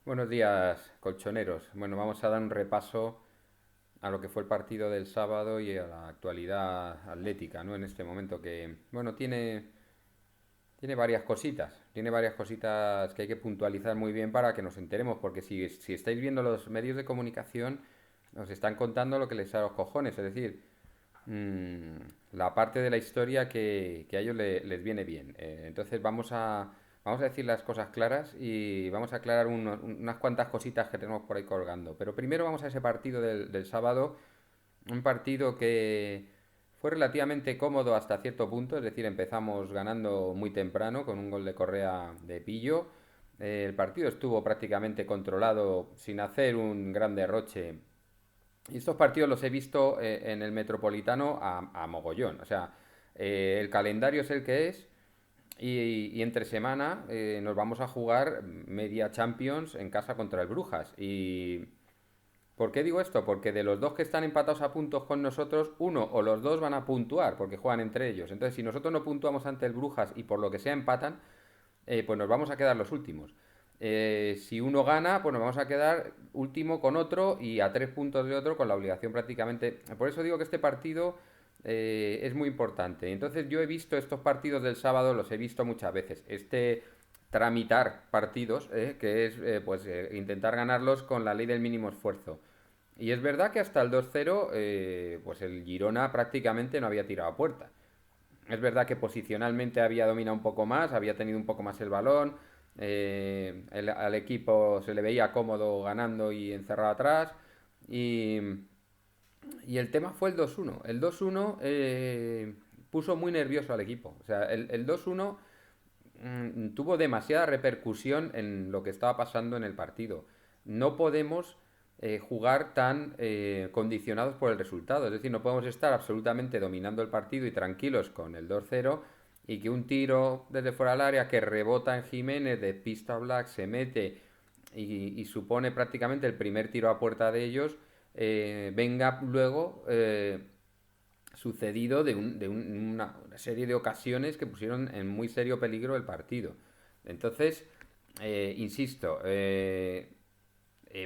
Buenos días, colchoneros. Bueno, vamos a dar un repaso a lo que fue el partido del sábado y a la actualidad atlética, ¿no? En este momento que, bueno, tiene varias cositas que hay que puntualizar muy bien para que nos enteremos, porque si estáis viendo los medios de comunicación, nos están contando lo que les sale a los cojones, es decir, mm, la parte de la historia que a ellos les viene bien. Entonces vamos a decir las cosas claras y vamos a aclarar unas cuantas cositas que tenemos por ahí colgando. Pero primero vamos a ese partido del sábado, un partido que fue relativamente cómodo hasta cierto punto, es decir, empezamos ganando muy temprano con un gol de Correa de Pillo. El partido estuvo prácticamente controlado sin hacer un gran derroche y estos partidos los he visto en el Metropolitano a mogollón. O sea, el calendario es el que es y entre semana nos vamos a jugar media Champions en casa contra el Brujas. ¿Y por qué digo esto? Porque de los dos que están empatados a puntos con nosotros, uno o los dos van a puntuar porque juegan entre ellos. Entonces, si nosotros no puntuamos ante el Brujas y por lo que sea empatan, pues nos vamos a quedar los últimos. Si uno gana, pues nos vamos a quedar último con otro y a 3 puntos de otro con la obligación prácticamente. Por eso digo que este partido es muy importante. Entonces yo he visto estos partidos del sábado, los he visto muchas veces. Tramitar partidos, que es intentar ganarlos con la ley del mínimo esfuerzo. Y es verdad que hasta el 2-0, pues el Girona prácticamente no había tirado a puerta. Es verdad que posicionalmente había dominado un poco más, había tenido un poco más el balón, al equipo se le veía cómodo ganando y encerrado atrás. Y, y el tema fue el 2-1. El 2-1 puso muy nervioso al equipo. O sea, el 2-1 tuvo demasiada repercusión en lo que estaba pasando en el partido. No podemos jugar tan condicionados por el resultado. Es decir, no podemos estar absolutamente dominando el partido y tranquilos con el 2-0 y que un tiro desde fuera del área que rebota en Jiménez de pista Black se mete y supone prácticamente el primer tiro a puerta de ellos, venga luego sucedido una serie de ocasiones que pusieron en muy serio peligro el partido. Entonces, insisto,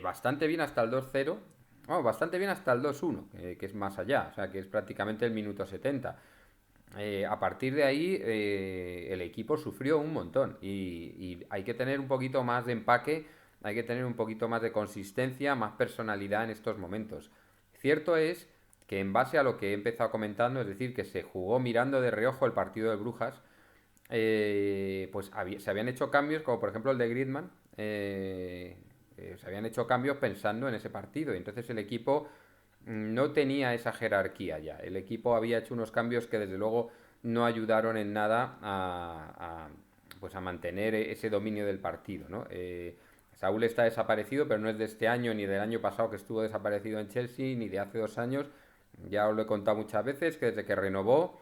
bastante bien hasta el 2-0, oh, bastante bien hasta el 2-1, que es más allá, o sea, que es prácticamente el minuto 70. A partir de ahí, el equipo sufrió un montón y hay que tener un poquito más de empaque, hay que tener un poquito más de consistencia, más personalidad en estos momentos. Cierto es que en base a lo que he empezado comentando, es decir, que se jugó mirando de reojo el partido de Brujas, se habían hecho cambios, como por ejemplo el de Griezmann, se habían hecho cambios pensando en ese partido y entonces el equipo no tenía esa jerarquía ya. El equipo había hecho unos cambios que desde luego no ayudaron en nada a mantener ese dominio del partido, ¿no? Saúl está desaparecido, pero no es de este año ni del año pasado que estuvo desaparecido en Chelsea, ni de hace 2 años. Ya os lo he contado muchas veces que desde que renovó,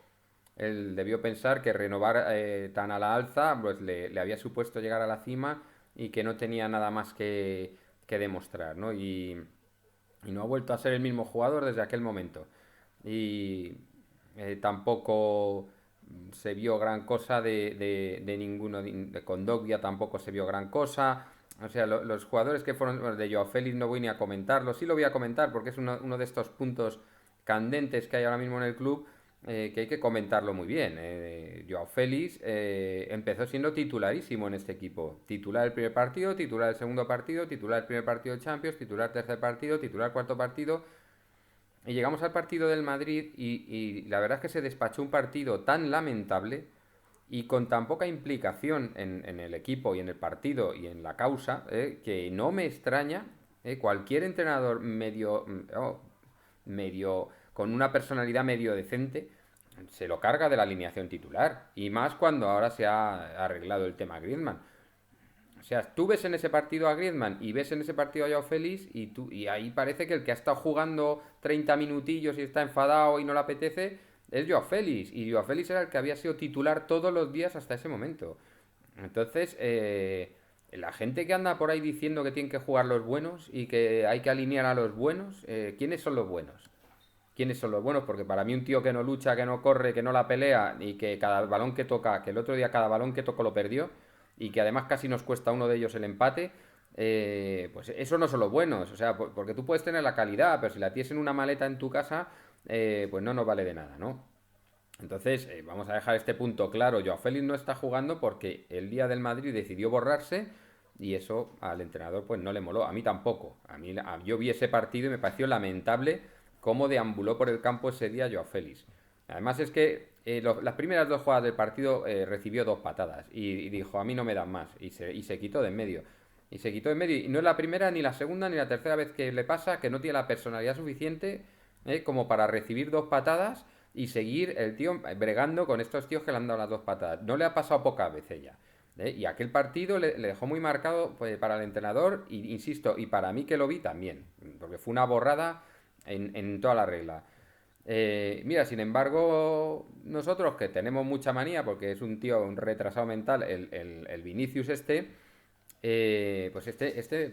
él debió pensar que renovar tan a la alza pues le había supuesto llegar a la cima y que no tenía nada más que demostrar, ¿no? Y no ha vuelto a ser el mismo jugador desde aquel momento. Y tampoco se vio gran cosa de ninguno, de Kondogbia tampoco se vio gran cosa. O sea, los jugadores que fueron, bueno, de Joao Félix no voy ni a comentarlo, sí lo voy a comentar porque es uno de estos puntos candentes que hay ahora mismo en el club, que hay que comentarlo muy bien. Joao Félix empezó siendo titularísimo en este equipo. Titular el primer partido, titular el segundo partido, titular el primer partido de Champions, titular tercer partido, titular cuarto partido. Y llegamos al partido del Madrid y la verdad es que se despachó un partido tan lamentable y con tan poca implicación en el equipo y en el partido y en la causa, que no me extraña cualquier entrenador medio con una personalidad medio decente se lo carga de la alineación titular y más cuando ahora se ha arreglado el tema Griezmann. O sea, tú ves en ese partido a Griezmann y ves en ese partido a Joao Félix y ahí parece que el que ha estado jugando 30 minutillos y está enfadado y no le apetece es Joao Félix. Y Joao Félix era el que había sido titular todos los días hasta ese momento. Entonces, la gente que anda por ahí diciendo que tienen que jugar los buenos y que hay que alinear a los buenos, ¿quiénes son los buenos? ¿Quiénes son los buenos? Porque para mí un tío que no lucha, que no corre, que no la pelea y que cada balón que toca, que el otro día cada balón que tocó lo perdió y que además casi nos cuesta uno de ellos el empate, pues eso no son los buenos. O sea, porque tú puedes tener la calidad, pero si la tienes en una maleta en tu casa, pues no nos vale de nada, ¿no? Entonces, vamos a dejar este punto claro. Joao Félix no está jugando porque el día del Madrid decidió borrarse y eso al entrenador pues no le moló. A mí tampoco. Yo vi ese partido y me pareció lamentable cómo deambuló por el campo ese día Joao Félix. Además es que las primeras dos jugadas del partido recibió dos patadas y dijo, a mí no me dan más. Y se quitó de en medio. Y se quitó de en medio. Y no es la primera, ni la segunda, ni la tercera vez que le pasa que no tiene la personalidad suficiente como para recibir dos patadas y seguir el tío bregando con estos tíos que le han dado las dos patadas. No le ha pasado pocas veces ya. Y aquel partido le dejó muy marcado pues, para el entrenador, y, insisto, y para mí que lo vi también, porque fue una borrada en toda la regla. Mira, sin embargo, nosotros que tenemos mucha manía, porque es un tío, un retrasado mental, el Vinicius pues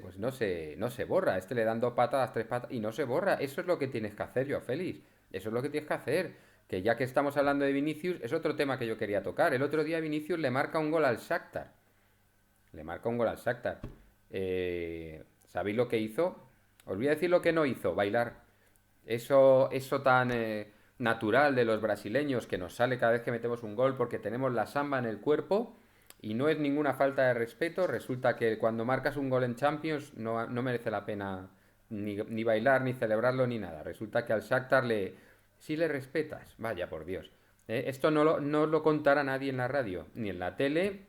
pues no se borra. Este le dan dos patadas, tres patadas y no se borra. Eso es lo que tienes que hacer, yo, Félix. Eso es lo que tienes que hacer. Que ya que estamos hablando de Vinicius, es otro tema que yo quería tocar. El otro día Vinicius le marca un gol al Shakhtar. Le marca un gol al Shakhtar. ¿Sabéis lo que hizo? Os voy a decir lo que no hizo, bailar. Eso tan natural de los brasileños que nos sale cada vez que metemos un gol porque tenemos la samba en el cuerpo y no es ninguna falta de respeto. Resulta que cuando marcas un gol en Champions no merece la pena ni bailar, ni celebrarlo, ni nada. Resulta que al Shakhtar si le respetas, vaya por Dios. Esto no lo contará nadie en la radio, ni en la tele,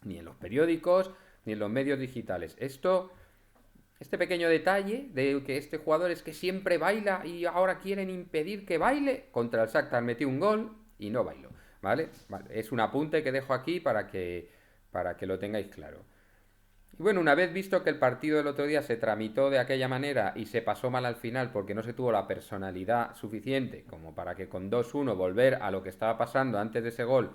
ni en los periódicos, ni en los medios digitales. Este pequeño detalle de que este jugador es que siempre baila y ahora quieren impedir que baile, contra el Shakhtar metió un gol y no bailó, ¿vale? Vale, es un apunte que dejo aquí para que lo tengáis claro. Y bueno, una vez visto que el partido del otro día se tramitó de aquella manera y se pasó mal al final porque no se tuvo la personalidad suficiente como para que con 2-1 volver a lo que estaba pasando antes de ese gol,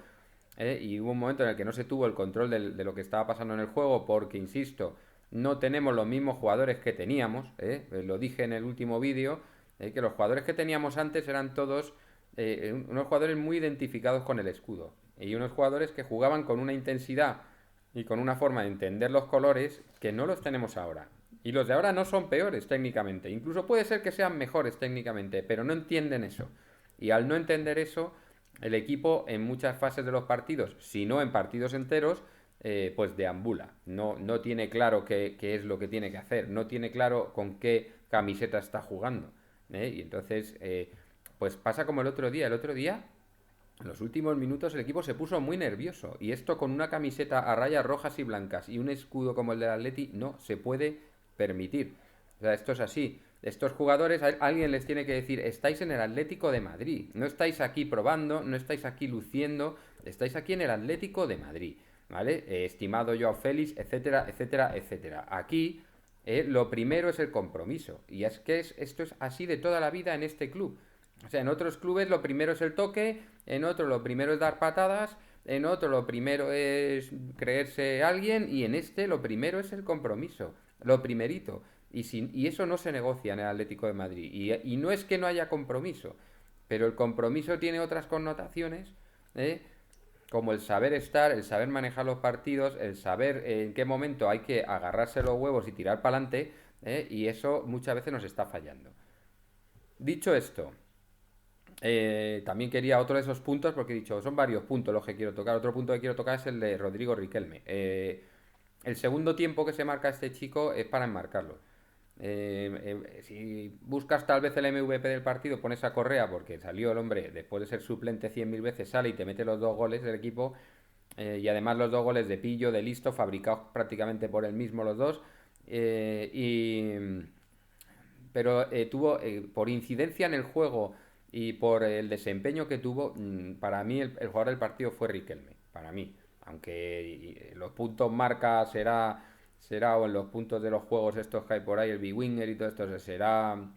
y hubo un momento en el que no se tuvo el control de lo que estaba pasando en el juego porque, insisto, no tenemos los mismos jugadores que teníamos, lo dije en el último vídeo, que los jugadores que teníamos antes eran todos unos jugadores muy identificados con el escudo y unos jugadores que jugaban con una intensidad y con una forma de entender los colores que no los tenemos ahora. Y los de ahora no son peores técnicamente, incluso puede ser que sean mejores técnicamente, pero no entienden eso. Y al no entender eso, el equipo en muchas fases de los partidos, si no en partidos enteros, pues deambula. No tiene claro qué es lo que tiene que hacer, no tiene claro con qué camiseta está jugando. Y entonces, pues pasa como el otro día. El otro día, en los últimos minutos, el equipo se puso muy nervioso. Y esto con una camiseta a rayas rojas y blancas y un escudo como el del Atleti no se puede permitir. O sea, esto es así. Estos jugadores, alguien les tiene que decir, estáis en el Atlético de Madrid. No estáis aquí probando, no estáis aquí luciendo, estáis aquí en el Atlético de Madrid. ¿Vale? Estimado Joao Félix, etcétera, etcétera, etcétera. Aquí lo primero es el compromiso. Y es que esto es así de toda la vida en este club. O sea, en otros clubes lo primero es el toque, en otro lo primero es dar patadas, en otro lo primero es creerse alguien y en este lo primero es el compromiso, lo primerito. Y eso no se negocia en el Atlético de Madrid. Y no es que no haya compromiso, pero el compromiso tiene otras connotaciones, ¿eh? Como el saber estar, el saber manejar los partidos, el saber en qué momento hay que agarrarse los huevos y tirar para adelante, y eso muchas veces nos está fallando. Dicho esto, también quería otro de esos puntos, porque he dicho, son varios puntos los que quiero tocar. Otro punto que quiero tocar es el de Rodrigo Riquelme. El segundo tiempo que se marca este chico es para enmarcarlo. Si buscas tal vez el MVP del partido, pones a Correa, porque salió el hombre, después de ser suplente 100.000 veces, sale y te mete los dos goles del equipo, y además los dos goles de Pillo, de Listo, fabricados prácticamente por él mismo los dos. Pero tuvo, por incidencia en el juego y por el desempeño que tuvo, para mí el jugador del partido fue Riquelme, para mí. Aunque los puntos marca será o en los puntos de los juegos estos que hay por ahí, el B-Winger y todo esto, será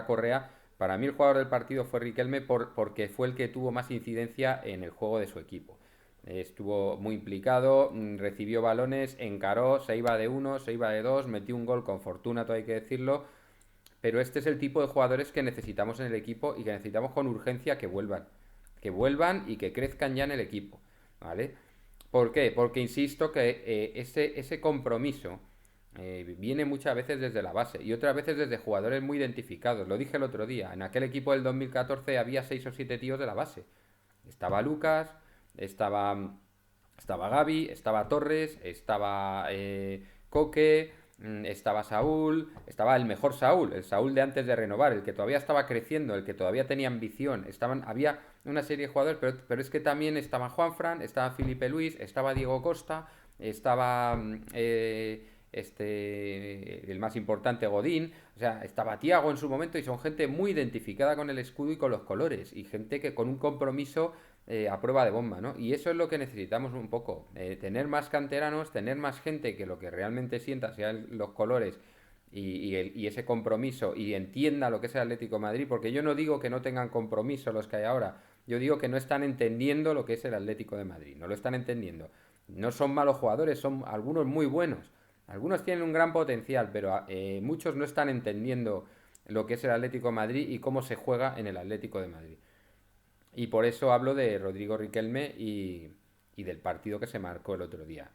Correa. Para mí el jugador del partido fue Riquelme porque fue el que tuvo más incidencia en el juego de su equipo. Estuvo muy implicado, recibió balones, encaró, se iba de uno, se iba de dos, metió un gol con fortuna, todo hay que decirlo, pero este es el tipo de jugadores que necesitamos en el equipo y que necesitamos con urgencia que vuelvan y que crezcan ya en el equipo, ¿vale? ¿Por qué? Porque insisto que ese compromiso Viene muchas veces desde la base y otras veces desde jugadores muy identificados. Lo dije el otro día, en aquel equipo del 2014 había 6 o 7 tíos de la base. Estaba Lucas, estaba, estaba Gaby, estaba Torres, estaba Coque, estaba Saúl, estaba el mejor Saúl, el Saúl de antes de renovar, el que todavía estaba creciendo, el que todavía tenía ambición. Había una serie de jugadores, pero es que también estaba Juanfran, estaba Felipe Luis, estaba Diego Costa, estaba el más importante Godín, o sea, estaba Tiago en su momento y son gente muy identificada con el escudo y con los colores y gente que con un compromiso a prueba de bomba, ¿no? Y eso es lo que necesitamos un poco, tener más canteranos, tener más gente que lo que realmente sienta sean los colores y ese compromiso y entienda lo que es el Atlético de Madrid, porque yo no digo que no tengan compromiso los que hay ahora, yo digo que no están entendiendo lo que es el Atlético de Madrid, no lo están entendiendo. No son malos jugadores, son algunos muy buenos. Algunos tienen un gran potencial, pero muchos no están entendiendo lo que es el Atlético de Madrid y cómo se juega en el Atlético de Madrid. Y por eso hablo de Rodrigo Riquelme y del partido que se marcó el otro día.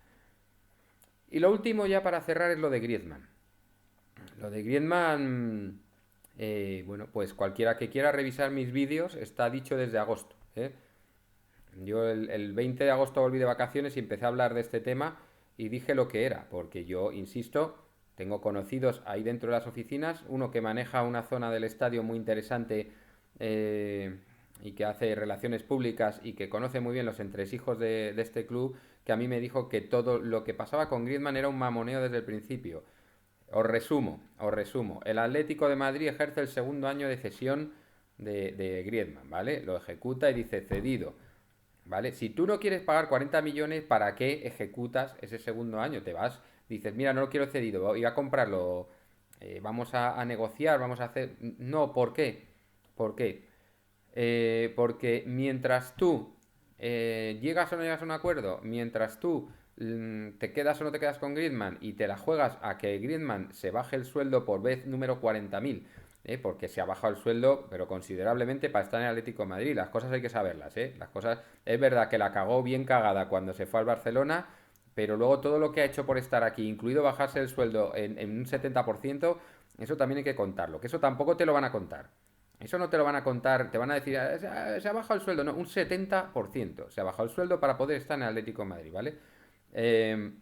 Y lo último ya para cerrar es lo de Griezmann. Lo de Griezmann, bueno, pues cualquiera que quiera revisar mis vídeos está dicho desde agosto. Yo el 20 de agosto volví de vacaciones y empecé a hablar de este tema y dije lo que era, porque yo, insisto, tengo conocidos ahí dentro de las oficinas, uno que maneja una zona del estadio muy interesante eh, y que hace relaciones públicas y que conoce muy bien los entresijos de este club, que a mí me dijo que todo lo que pasaba con Griezmann era un mamoneo desde el principio. Os resumo. El Atlético de Madrid ejerce el segundo año de cesión de Griezmann, ¿vale? Lo ejecuta y dice cedido. ¿Vale? Si tú no quieres pagar 40 millones, ¿para qué ejecutas ese segundo año? Te vas, dices, mira, no lo quiero cedido, voy a comprarlo, vamos a negociar, vamos a hacer... No, ¿por qué? ¿Por qué? Porque mientras tú llegas o no llegas a un acuerdo, mientras tú te quedas o no te quedas con Griezmann y te la juegas a que Griezmann se baje el sueldo por vez número 40.000, porque se ha bajado el sueldo, pero considerablemente para estar en el Atlético de Madrid. Las cosas hay que saberlas, Las cosas, es verdad que la cagó bien cagada cuando se fue al Barcelona, pero luego todo lo que ha hecho por estar aquí, incluido bajarse el sueldo en un 70%, eso también hay que contarlo, que eso tampoco te lo van a contar. Eso no te lo van a contar, te van a decir, se ha bajado el sueldo, no, un 70% se ha bajado el sueldo para poder estar en el Atlético de Madrid, ¿vale? Eh,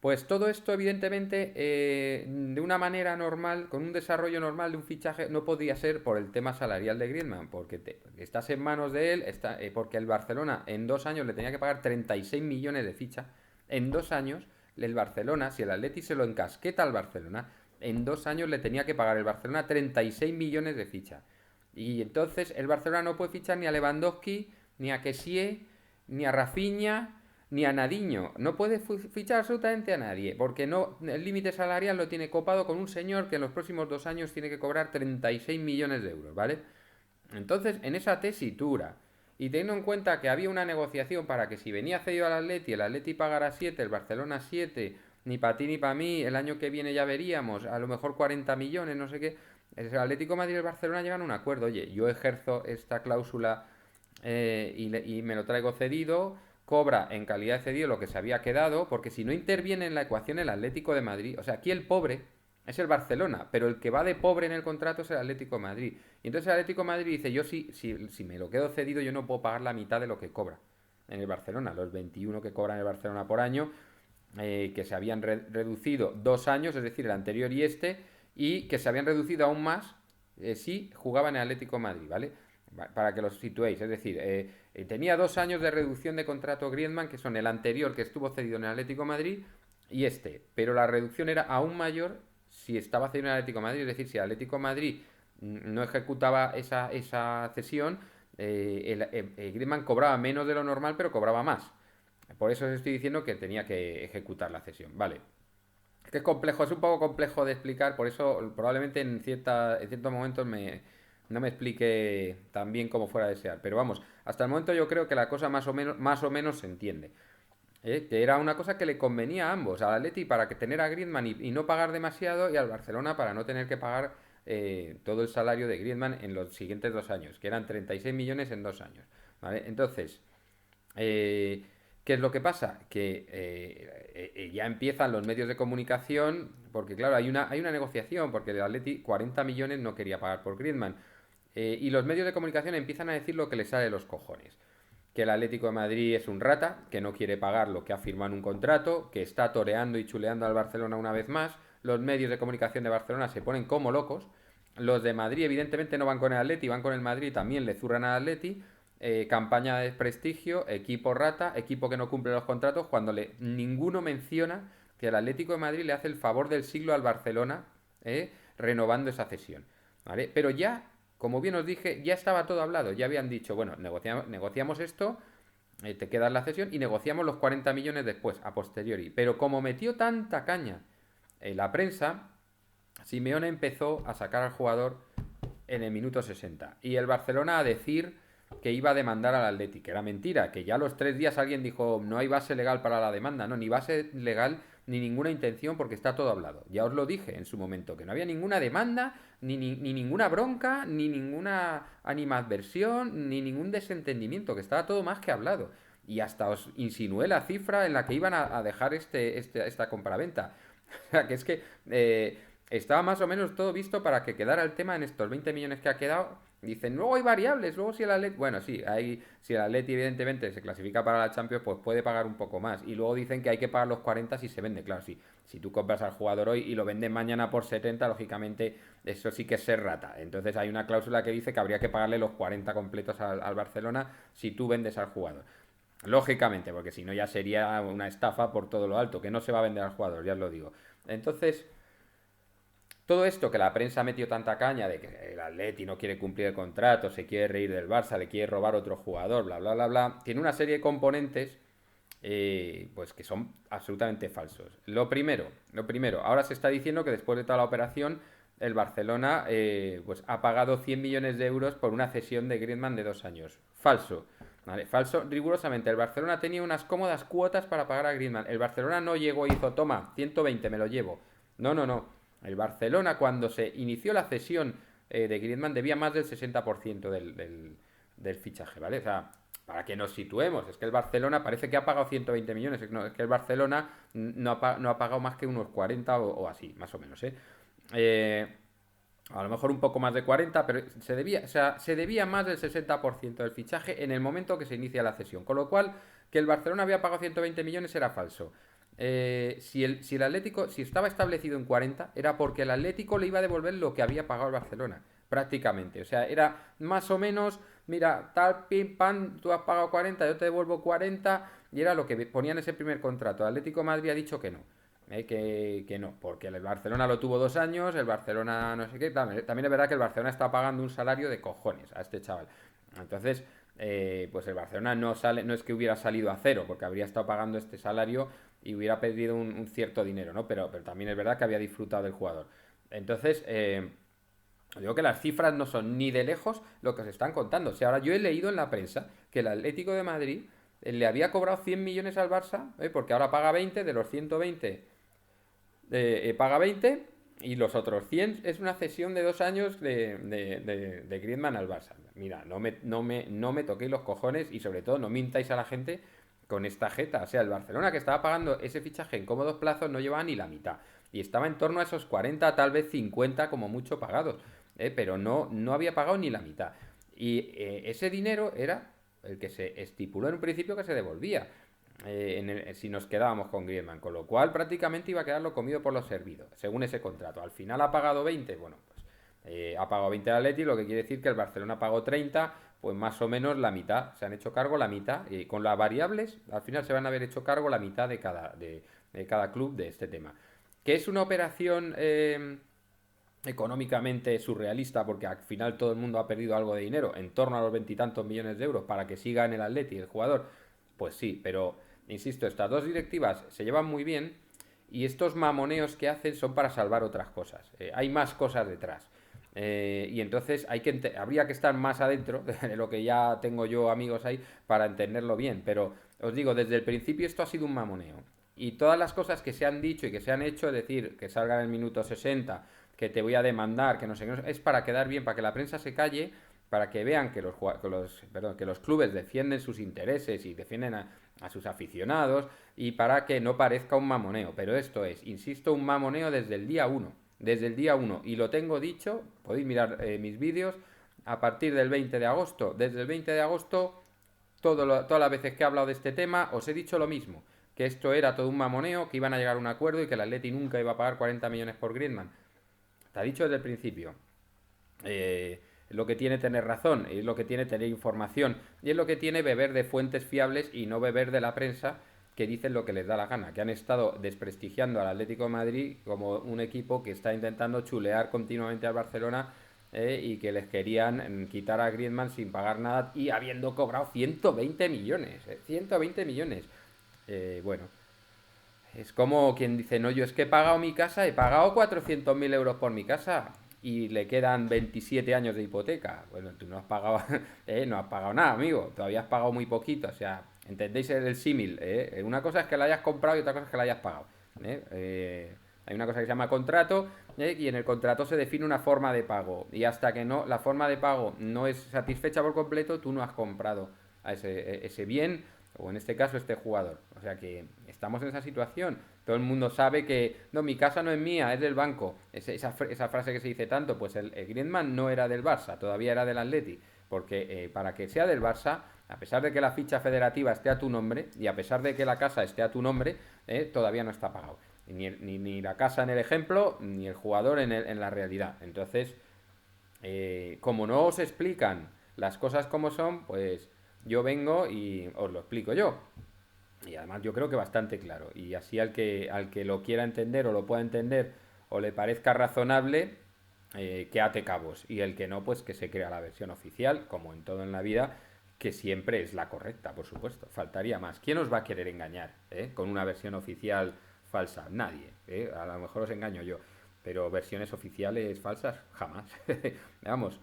pues todo esto, evidentemente, de una manera normal, con un desarrollo normal de un fichaje, no podía ser por el tema salarial de Griezmann, porque estás en manos de él, porque el Barcelona en 2 años le tenía que pagar 36 millones de ficha. En 2 años, el Barcelona, si el Atleti se lo encasqueta al Barcelona, en 2 años le tenía que pagar el Barcelona 36 millones de ficha. Y entonces el Barcelona no puede fichar ni a Lewandowski, ni a Kessie, ni a Rafinha, ni a Nadiño. No puede fichar absolutamente a nadie, porque no, el límite salarial lo tiene copado con un señor que en los próximos 2 años tiene que cobrar 36 millones de euros, ¿vale? Entonces, en esa tesitura, y teniendo en cuenta que había una negociación para que si venía cedido al Atleti, el Atleti pagara 7, el Barcelona 7, ni para ti ni para mí, el año que viene ya veríamos, a lo mejor 40 millones, no sé qué. El Atlético de Madrid y el Barcelona llegan a un acuerdo. Oye, yo ejerzo esta cláusula y me lo traigo cedido, cobra en calidad de cedido lo que se había quedado, porque si no interviene en la ecuación el Atlético de Madrid, o sea, aquí el pobre es el Barcelona, pero el que va de pobre en el contrato es el Atlético de Madrid. Y entonces el Atlético de Madrid dice, yo si me lo quedo cedido, yo no puedo pagar la mitad de lo que cobra en el Barcelona, los 21 que cobran el Barcelona por año, que se habían reducido 2 años, es decir, el anterior y que se habían reducido aún más si jugaban en el Atlético de Madrid, ¿vale? Para que los situéis, es decir, tenía 2 años de reducción de contrato Griezmann, que son el anterior que estuvo cedido en el Atlético de Madrid y pero la reducción era aún mayor si estaba cedido en el Atlético de Madrid, es decir, si el Atlético de Madrid no ejecutaba esa cesión, Griezmann cobraba menos de lo normal, pero cobraba más. Por eso os estoy diciendo que tenía que ejecutar la cesión, ¿vale? Es que es complejo, es un poco complejo de explicar, por eso probablemente en ciertos momentos no me explique tan bien como fuera a desear. Pero vamos, hasta el momento yo creo que la cosa más o menos se entiende. Que era una cosa que le convenía a ambos, al Atleti para que tener a Griezmann y no pagar demasiado y al Barcelona para no tener que pagar todo el salario de Griezmann en los siguientes 2 años, que eran 36 millones en 2 años. ¿Vale? Entonces, ¿qué ¿Qué es lo que pasa? Que ya empiezan los medios de comunicación, porque claro, hay una negociación, porque el Atleti 40 millones no quería pagar por Griezmann. Y los medios de comunicación empiezan a decir lo que les sale de los cojones. Que el Atlético de Madrid es un rata, que no quiere pagar lo que ha firmado en un contrato, que está toreando y chuleando al Barcelona una vez más. Los medios de comunicación de Barcelona se ponen como locos. Los de Madrid, evidentemente, no van con el Atleti, van con el Madrid, también le zurran al Atleti. Campaña de desprestigio, equipo rata, equipo que no cumple los contratos, cuando ninguno menciona que el Atlético de Madrid le hace el favor del siglo al Barcelona, renovando esa cesión. ¿Vale? Pero ya, como bien os dije, ya estaba todo hablado, ya habían dicho, bueno, negociamos esto, te quedas la cesión y negociamos los 40 millones después, a posteriori. Pero como metió tanta caña en la prensa, Simeone empezó a sacar al jugador en el minuto 60. Y el Barcelona a decir que iba a demandar al Atleti, que era mentira, que ya a los 3 días alguien dijo no hay base legal para la demanda, no, ni base legal ni ninguna intención porque está todo hablado. Ya os lo dije en su momento, que no había ninguna demanda, ni ninguna bronca, ni ninguna animadversión, ni ningún desentendimiento, que estaba todo más que hablado. Y hasta os insinué la cifra en la que iban a dejar esta compraventa. O sea, que es que estaba más o menos todo visto para que quedara el tema en estos 20 millones que ha quedado. Dicen, luego hay variables, luego si el Atleti... Bueno, sí, si el Atleti evidentemente se clasifica para la Champions, pues puede pagar un poco más. Y luego dicen que hay que pagar los 40 si se vende. Claro, sí, si tú compras al jugador hoy y lo vendes mañana por 70, lógicamente eso sí que es ser rata. Entonces hay una cláusula que dice que habría que pagarle los 40 completos al Barcelona si tú vendes al jugador. Lógicamente, porque si no ya sería una estafa por todo lo alto, que no se va a vender al jugador, ya os lo digo. Entonces, todo esto que la prensa metió tanta caña de que el Atleti no quiere cumplir el contrato, se quiere reír del Barça, le quiere robar otro jugador, bla, bla, bla, bla, tiene una serie de componentes pues que son absolutamente falsos. Lo primero, ahora se está diciendo que después de toda la operación el Barcelona pues ha pagado 100 millones de euros por una cesión de Griezmann de 2 años. Falso. Vale, falso rigurosamente. El Barcelona tenía unas cómodas cuotas para pagar a Griezmann. El Barcelona no llegó y hizo, toma, 120, me lo llevo. No, no, no. El Barcelona, cuando se inició la cesión de Griezmann, debía más del 60% del fichaje, ¿vale? O sea, para que nos situemos, es que el Barcelona parece que ha pagado 120 millones, no, es que el Barcelona no ha pagado más que unos 40 o así, más o menos, ¿eh? Eh, a lo mejor un poco más de 40, pero se debía más del 60% del fichaje en el momento que se inicia la cesión. Con lo cual, que el Barcelona había pagado 120 millones era falso. Si el Atlético, si estaba establecido en 40, era porque el Atlético le iba a devolver lo que había pagado el Barcelona, prácticamente. O sea, era más o menos, mira, tal, pim, pam, tú has pagado 40, yo te devuelvo 40, y era lo que ponía en ese primer contrato. El Atlético de Madrid ha dicho que no. Que no, porque el Barcelona lo tuvo 2 años, el Barcelona no sé qué. También es verdad que el Barcelona está pagando un salario de cojones a este chaval. Entonces, pues el Barcelona no es que hubiera salido a cero, porque habría estado pagando este salario y hubiera perdido un cierto dinero, ¿no? Pero también es verdad que había disfrutado del jugador. Entonces, digo que las cifras no son ni de lejos lo que se están contando. O sea, ahora yo he leído en la prensa que el Atlético de Madrid le había cobrado 100 millones al Barça, porque ahora paga 20, de los 120 paga 20 y los otros 100 es una cesión de 2 años de Griezmann al Barça. Mira, no me toquéis los cojones y sobre todo no mintáis a la gente con esta jeta. O sea, el Barcelona que estaba pagando ese fichaje en cómodos plazos no llevaba ni la mitad. Y estaba en torno a esos 40, tal vez 50 como mucho pagados. Pero no había pagado ni la mitad. Y ese dinero era el que se estipuló en un principio que se devolvía si nos quedábamos con Griezmann, con lo cual prácticamente iba a quedar lo comido por lo servido, según ese contrato. Al final ha pagado 20, bueno, pues ha pagado 20 al Atleti, lo que quiere decir que el Barcelona pagó 30, pues más o menos la mitad, se han hecho cargo la mitad, y con las variables, al final se van a haber hecho cargo la mitad de cada club de este tema. Que es una operación económicamente surrealista porque al final todo el mundo ha perdido algo de dinero, en torno a los veintitantos millones de euros para que siga en el Atleti el jugador, pues sí, pero insisto, estas dos directivas se llevan muy bien y estos mamoneos que hacen son para salvar otras cosas. Hay más cosas detrás. Y entonces habría que estar más adentro de lo que ya tengo yo amigos ahí para entenderlo bien. Pero os digo, desde el principio esto ha sido un mamoneo. Y todas las cosas que se han dicho y que se han hecho, es decir, que salga en el minuto 60, que te voy a demandar, que no sé qué, es para quedar bien, para que la prensa se calle, para que vean que los clubes defienden sus intereses y defienden a sus aficionados y para que no parezca un mamoneo. Pero esto es, insisto, un mamoneo desde el día uno. Desde el día uno. Y lo tengo dicho, podéis mirar mis vídeos, a partir del 20 de agosto. Desde el 20 de agosto, todas las veces que he hablado de este tema, os he dicho lo mismo. Que esto era todo un mamoneo, que iban a llegar a un acuerdo y que el Atleti nunca iba a pagar 40 millones por Griezmann. Está dicho desde el principio. Lo que tiene tener razón, es lo que tiene tener información y es lo que tiene beber de fuentes fiables y no beber de la prensa que dicen lo que les da la gana, que han estado desprestigiando al Atlético de Madrid como un equipo que está intentando chulear continuamente al Barcelona y que les querían quitar a Griezmann sin pagar nada y habiendo cobrado 120 millones, 120 millones. Bueno, es como quien dice, no, yo es que he pagado mi casa, he pagado 400.000 euros por mi casa y le quedan 27 años de hipoteca. Bueno, tú no has pagado, no has pagado nada, amigo, todavía has pagado muy poquito, o sea, ¿entendéis el símil? Una cosa es que la hayas comprado y otra cosa es que la hayas pagado. Hay una cosa que se llama contrato y en el contrato se define una forma de pago y hasta que no la forma de pago no es satisfecha por completo, tú no has comprado a ese bien o en este caso este jugador. O sea que estamos en esa situación. Todo el mundo sabe que no, mi casa no es mía, es del banco. Esa frase que se dice tanto, pues el Griezmann no era del Barça, todavía era del Atleti. Porque para que sea del Barça, a pesar de que la ficha federativa esté a tu nombre y a pesar de que la casa esté a tu nombre, todavía no está pagado. Ni la casa en el ejemplo, ni el jugador en la realidad. Entonces, como no os explican las cosas como son, pues yo vengo y os lo explico yo. Y además yo creo que bastante claro. Y así al que lo quiera entender o lo pueda entender o le parezca razonable, que ate cabos. Y el que no, pues que se crea la versión oficial, como en todo en la vida, que siempre es la correcta, por supuesto. Faltaría más. ¿Quién os va a querer engañar con una versión oficial falsa? Nadie. A lo mejor os engaño yo. Pero versiones oficiales falsas, jamás. Vamos,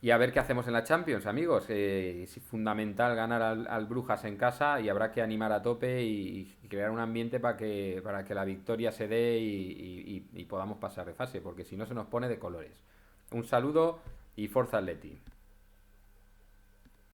y a ver qué hacemos en la Champions, amigos. Es fundamental ganar al Brujas en casa y habrá que animar a tope y crear un ambiente para que la victoria se dé y podamos pasar de fase, porque si no se nos pone de colores. Un saludo y Forza Atleti.